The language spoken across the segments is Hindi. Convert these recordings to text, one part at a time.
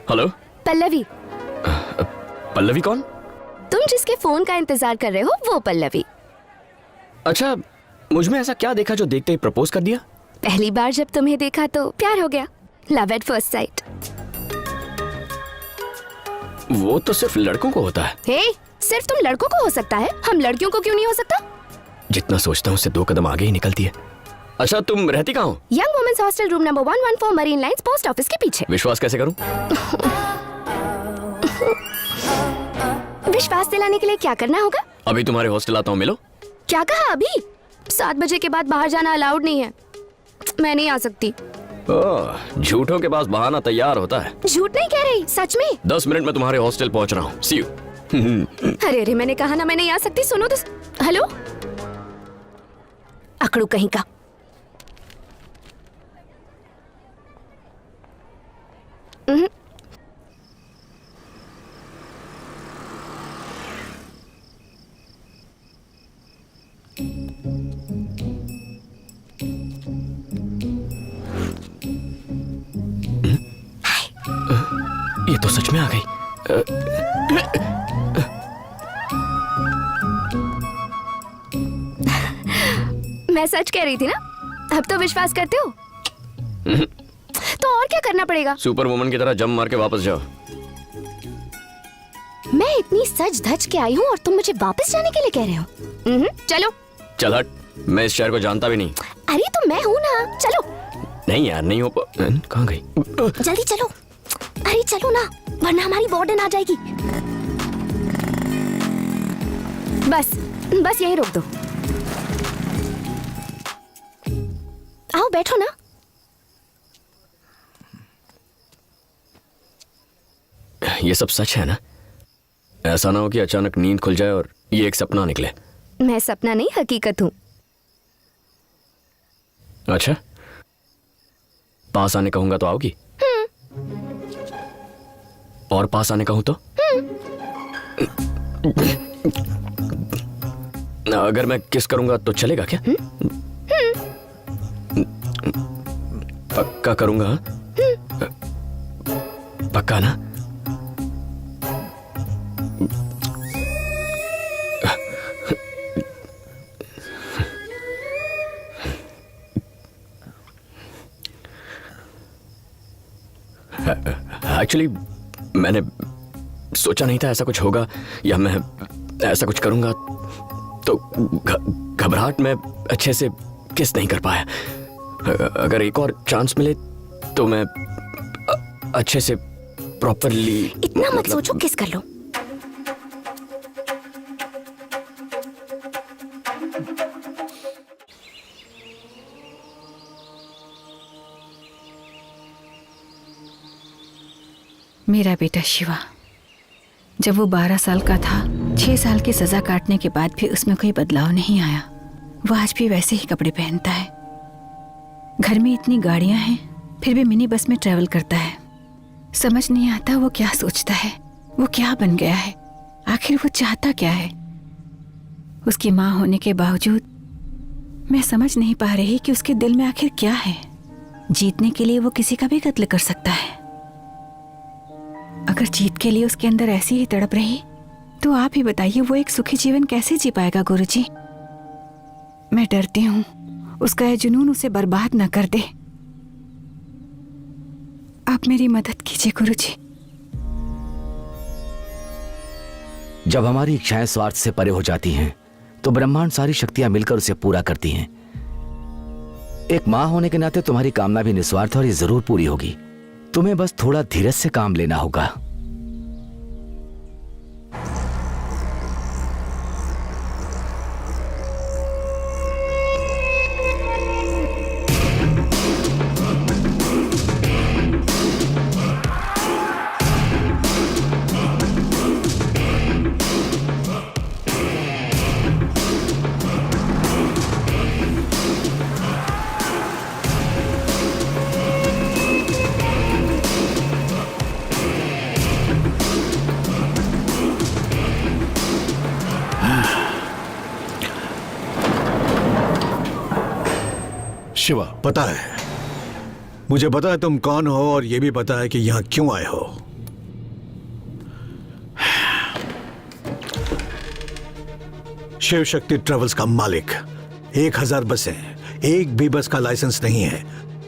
हेलो। पल्लवी। पल्लवी कौन? तुम जिसके फोन का इंतजार कर रहे हो वो पल्लवी। अच्छा, मुझ में ऐसा क्या देखा जो देखते ही प्रपोज कर दिया? पहली बार जब तुम्हें देखा तो प्यार हो गया। Love at first sight. वो तो सिर्फ लड़कों को होता है। हे, सिर्फ तुम लड़कों को हो सकता है, हम लड़कियों को क्यों नहीं हो सकता? जितना सोचता हूँ उससे 2 कदम आगे ही निकलती है। अच्छा, तुम रहती कहाँ हो? Young women's hostel room number 114 Marine Lines post office के पीछे। विश्वास कैसे करूँ? विश्वास दिलाने के लिए क्या करना होगा? अभी तुम्हारे हॉस्टल आता हूँ, मिलो। क्या कहा अभी? 7 बजे के बाद बाहर जाना अलाउड नहीं है। मैं नहीं आ सकती। झूठों के पास बहाना तैयार होता है। झूठ नहीं कह रही, सच में। 10 मिनट में तुम्हारे हॉस्टल पहुंच रहा हूँ। सी यू। अरे अरे, मैंने कहा ना मैं नहीं आ सकती। सुनो तो। हेलो, अकड़ू कहीं का। ये तो सच में आ गई। मैं सच कह रही थी ना, अब तो विश्वास करते हो। तो और क्या करना पड़ेगा? सुपर वुमन की तरह जंप मार के वापस जाओ। मैं इतनी सज धज के आई हूँ और तुम मुझे वापस जाने के लिए कह रहे हो? चलो। चल हट, मैं इस शहर को जानता भी नहीं। अरे तो मैं हूँ ना, चलो। नहीं यार, नहीं हो। कहाँ गई? जल्दी चलो। अरे चलो ना, वरना हमारी वार्डन आ जाएगी। बस बस यहीं रोक दो। आओ बैठो ना। ये सब सच है ना? ऐसा ना हो कि अचानक नींद खुल जाए और ये एक सपना निकले। मैं सपना नहीं, हकीकत हूँ। अच्छा, पास आने कहूंगा तो आओगी? और पास आने कहूं तो? अगर मैं किस करूंगा तो चलेगा क्या? पक्का करूंगा? पक्का ना? एक्चुअली मैंने सोचा नहीं था ऐसा कुछ होगा या मैं ऐसा कुछ करूंगा, तो घबराहट में अच्छे से किस नहीं कर पाया। अगर एक और चांस मिले तो मैं अच्छे से प्रॉपरली। इतना मत सोचो, किस कर लो। मेरा बेटा शिवा, जब वो 12 साल का था, 6 साल की सजा काटने के बाद भी उसमें कोई बदलाव नहीं आया। वो आज भी वैसे ही कपड़े पहनता है। घर में इतनी गाड़ियां हैं, फिर भी मिनी बस में ट्रैवल करता है। समझ नहीं आता वो क्या सोचता है, वो क्या बन गया है, आखिर वो चाहता क्या है। उसकी माँ होने के बावजूद मैं समझ नहीं पा रही कि उसके दिल में आखिर क्या है। जीतने के लिए वो किसी का भी कत्ल कर सकता है। अगर जीत के लिए उसके अंदर ऐसी ही तड़प रही तो आप ही बताइए वो एक सुखी जीवन कैसे जी पाएगा गुरुजी। मैं डरती हूँ उसका यह जुनून उसे बर्बाद न कर दे। आप मेरी मदद कीजिए गुरुजी। जब हमारी इच्छाएं स्वार्थ से परे हो जाती हैं तो ब्रह्मांड सारी शक्तियां मिलकर उसे पूरा करती हैं। एक मां होने के नाते तुम्हारी कामना भी निस्वार्थ और ये जरूर पूरी होगी। तुम्हें बस थोड़ा धीरज से काम लेना होगा। शिवा, पता है, मुझे पता है तुम कौन हो और ये भी पता है कि यहाँ क्यों आए हो। शिव शक्ति ट्रेवल्स का मालिक। 1000 बसें, एक भी बस का लाइसेंस नहीं है।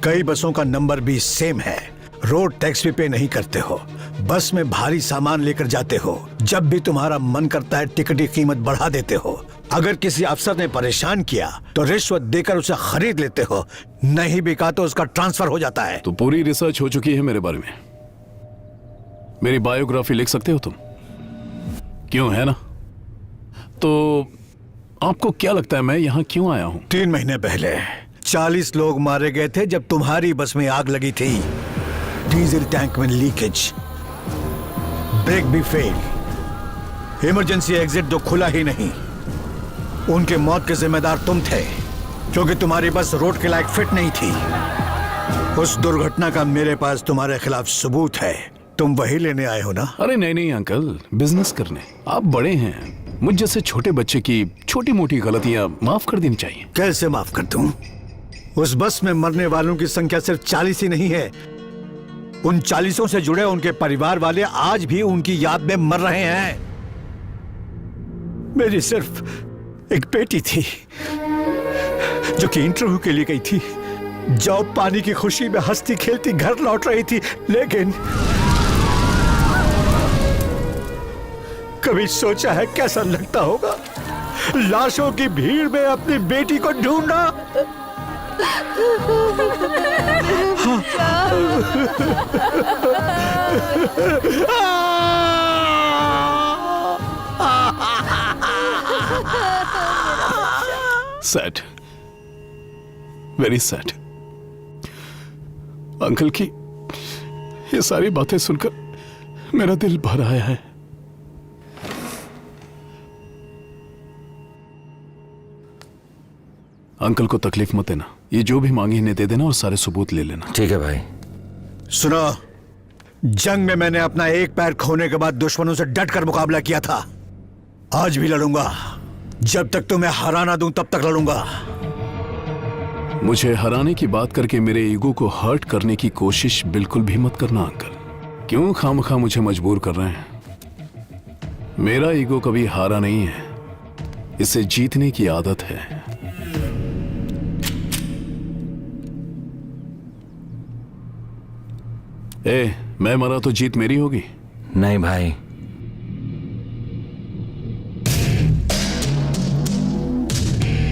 कई बसों का नंबर भी सेम है। रोड टैक्स भी पे नहीं करते हो। बस में भारी सामान लेकर जाते हो। जब भी तुम्हारा मन करता है टिकट की कीमत बढ़ा देते हो। अगर किसी अफसर ने परेशान किया तो रिश्वत देकर उसे खरीद लेते हो। नहीं बिका तो उसका ट्रांसफर हो जाता है। तो पूरी रिसर्च हो चुकी है मेरे बारे में। मेरी बायोग्राफी लिख सकते हो तुम? क्यों, है ना? तो आपको क्या लगता है मैं यहां क्यों आया हूं? 3 महीने पहले 40 लोग मारे गए थे जब तुम्हारी बस में आग लगी थी। डीजल टैंक में लीकेज, ब्रेक भी फेल, इमरजेंसी एग्जिट जो खुला ही नहीं। उनके मौत के जिम्मेदार तुम थे क्योंकि तुम्हारी बस रोड के लायक फिट नहीं थी। उस दुर्घटना का मेरे पास तुम्हारे खिलाफ सबूत है। तुम वही लेने आए हो ना? अरे नहीं नहीं अंकल, बिजनेस करने। आप बड़े हैं, मुझ जैसे छोटे बच्चे की छोटी मोटी गलतियां माफ कर देनी चाहिए। कैसे माफ कर दूं? उस बस में मरने वालों की संख्या सिर्फ 40 ही नहीं है। उन 40 से जुड़े उनके परिवार वाले आज भी उनकी याद में मर रहे हैं। मेरी सिर्फ एक बेटी थी जो कि इंटरव्यू के लिए गई थी। जॉब पाने की खुशी में हंसती खेलती घर लौट रही थी, लेकिन कभी सोचा है कैसा लगता होगा लाशों की भीड़ में अपनी बेटी को ढूंढना? Sad, very sad. अंकल की ये सारी बातें सुनकर मेरा दिल भर आया है। अंकल को तकलीफ मत देना। ये जो भी मांगे इन्हें दे देना और सारे सबूत ले लेना। ठीक है भाई। सुनो, जंग में मैंने अपना एक पैर खोने के बाद दुश्मनों से डट कर मुकाबला किया था। आज भी लड़ूंगा। जब तक तुम्हें हरा ना दूं तब तक लड़ूंगा। मुझे हराने की बात करके मेरे ईगो को हर्ट करने की कोशिश बिल्कुल भी मत करना अंकल। क्यों खामखा मुझे मजबूर कर रहे हैं? मेरा ईगो कभी हारा नहीं है, इसे जीतने की आदत है। मैं मरा तो जीत मेरी होगी? नहीं भाई,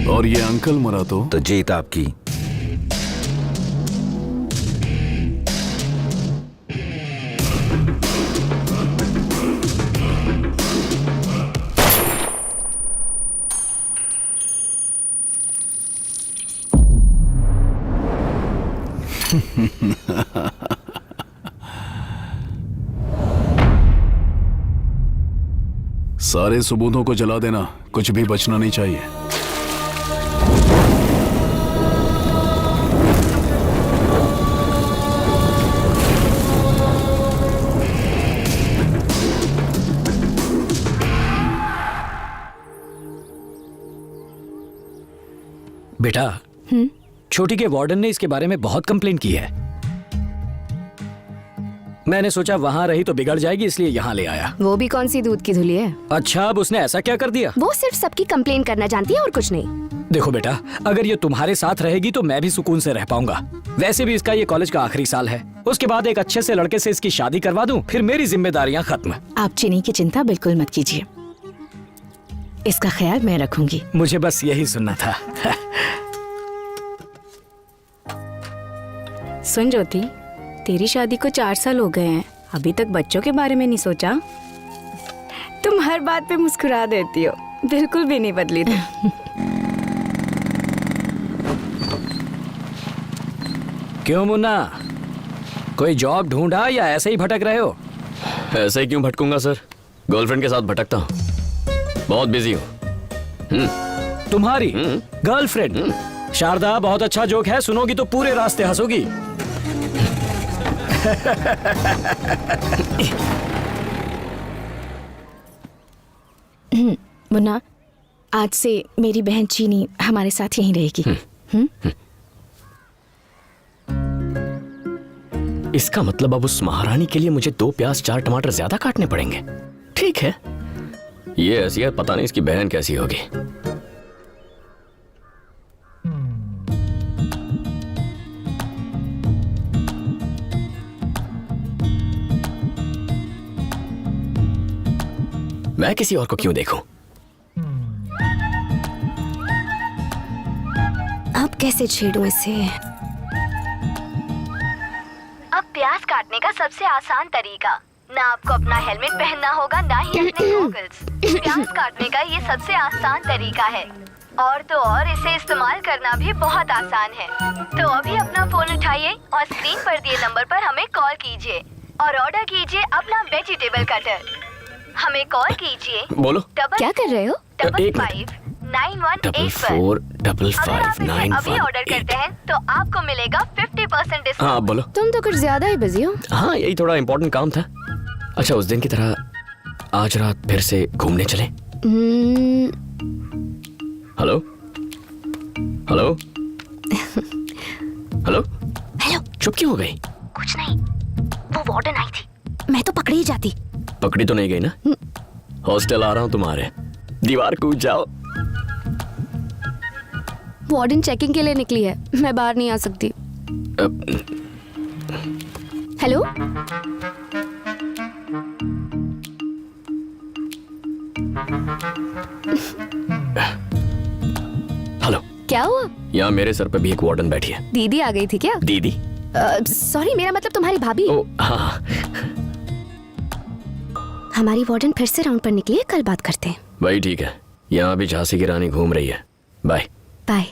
और ये अंकल मरा तो जीत आपकी। सारे सबूतों को जला देना, कुछ भी बचना नहीं चाहिए। बेटा, छोटी के वार्डन ने इसके बारे में बहुत कंप्लेन की है। मैंने सोचा वहां रही तो बिगड़ जाएगी, इसलिए यहाँ ले आया। वो भी कौन सी दूध की धुली है? अच्छा, अब उसने ऐसा क्या कर दिया? वो सिर्फ सबकी कंप्लेन करना जानती है और कुछ नहीं। देखो बेटा, अगर ये तुम्हारे साथ रहेगी तो मैं भी सुकून से रह पाऊंगा। वैसे भी इसका ये कॉलेज का आखिरी साल है। उसके बाद एक अच्छे से लड़के से इसकी शादी करवा दूं, फिर मेरी जिम्मेदारियां खत्म। आप चीनी की चिंता बिल्कुल मत कीजिए, इसका ख्याल मैं रखूंगी। मुझे बस यही सुनना था। सुन ज्योति, तेरी शादी को 4 साल हो गए हैं, अभी तक बच्चों के बारे में नहीं सोचा? तुम हर बात पे मुस्कुरा देती हो, बिल्कुल भी नहीं बदली तुम। क्यों मुन्ना, कोई जॉब ढूंढा या ऐसे ही भटक रहे हो? ऐसे ही क्यों भटकूंगा सर, गर्लफ्रेंड के साथ भटकता हूँ, बहुत बिजी हूँ। तुम्हारी गर्लफ्रेंड? शारदा, बहुत अच्छा जोक है, सुनोगी तो पूरे रास्ते हंसोगी। मुन्ना, आज से मेरी बहन चीनी हमारे साथ यहीं रहेगी। इसका मतलब अब उस महारानी के लिए मुझे 2 प्याज 4 टमाटर ज्यादा काटने पड़ेंगे। ठीक है, ये ऐसी है, पता नहीं इसकी बहन कैसी होगी। मैं किसी और को क्यों देखूं? अब कैसे छेड़ूं इसे? अब प्याज काटने का सबसे आसान तरीका, ना आपको अपना हेलमेट पहनना होगा ना ही अपने गॉगल्स। प्याज काटने का ये सबसे आसान तरीका है, और तो और इसे इस्तेमाल करना भी बहुत आसान है। तो अभी अपना फोन उठाइए और स्क्रीन पर दिए नंबर पर हमें कॉल कीजिए और ऑर्डर कीजिए अपना वेजिटेबल कटर। हमें कॉल कीजिए। बोलो। क्या कर रहे हो? एक मिनट। 9185 अभी ऑर्डर करते हैं तो आपको मिलेगा 50% डिस्काउंट। हाँ बोलो। तुम तो कुछ ज्यादा ही बिजी हो। हाँ यही थोड़ा इम्पोर्टेंट काम था। अच्छा उस दिन की तरह आज रात फिर से घूमने चले? Hello hello hello hello. चुप क्यों हो गई? कुछ नहीं, वो वार्डन आई थी, मैं तो पकड़ी ही जाती। पकड़ी तो नहीं गई ना? हॉस्टल आ रहा हूँ तुम्हारे, दीवार कूद जाओ। वार्डन चेकिंग के लिए निकली है, मैं बाहर नहीं आ सकती। हेलो। हेलो। क्या हुआ? यहाँ मेरे सर पे भी एक वार्डन बैठी है। दीदी आ गई थी क्या? दीदी? सॉरी, मेरा मतलब तुम्हारी भाभी। ओ हाँ। हमारी वार्डन फिर से राउंड पर निकली है, कल बात करते हैं। भाई ठीक है, यहाँ भी झांसी की रानी घूम रही है। Bye bye.